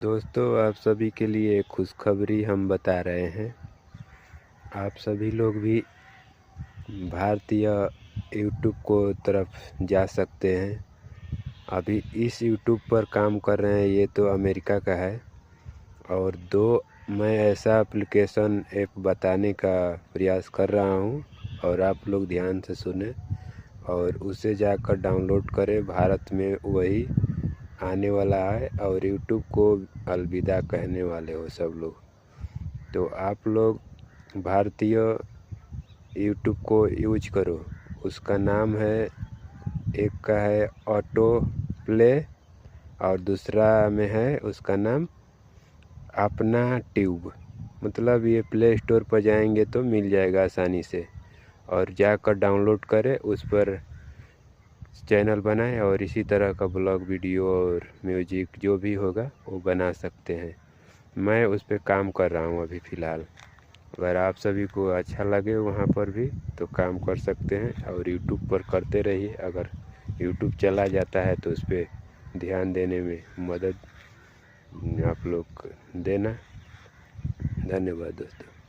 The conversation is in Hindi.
दोस्तों, आप सभी के लिए एक खुशखबरी हम बता रहे हैं। आप सभी लोग भी भारतीय यूट्यूब को तरफ जा सकते हैं। अभी इस यूट्यूब पर काम कर रहे हैं, ये तो अमेरिका का है। और मैं ऐसा एप्लीकेशन एक बताने का प्रयास कर रहा हूँ और आप लोग ध्यान से सुने और उसे जाकर डाउनलोड करें। भारत में वही आने वाला है और यूट्यूब को अलविदा कहने वाले हो सब लोग। तो आप लोग भारतीय यूट्यूब को यूज करो। उसका नाम है, एक का है ऑटो प्ले और दूसरा में है उसका नाम अपना ट्यूब। मतलब ये प्ले स्टोर पर जाएंगे तो मिल जाएगा आसानी से, और जाकर डाउनलोड करें, उस पर चैनल बनाएं और इसी तरह का ब्लॉग वीडियो और म्यूजिक जो भी होगा वो बना सकते हैं। मैं उस पर काम कर रहा हूँ अभी फ़िलहाल। अगर आप सभी को अच्छा लगे वहाँ पर भी तो काम कर सकते हैं और यूट्यूब पर करते रहिए। अगर यूट्यूब चला जाता है तो उस पर ध्यान देने में मदद आप लोग देना। धन्यवाद दोस्तों।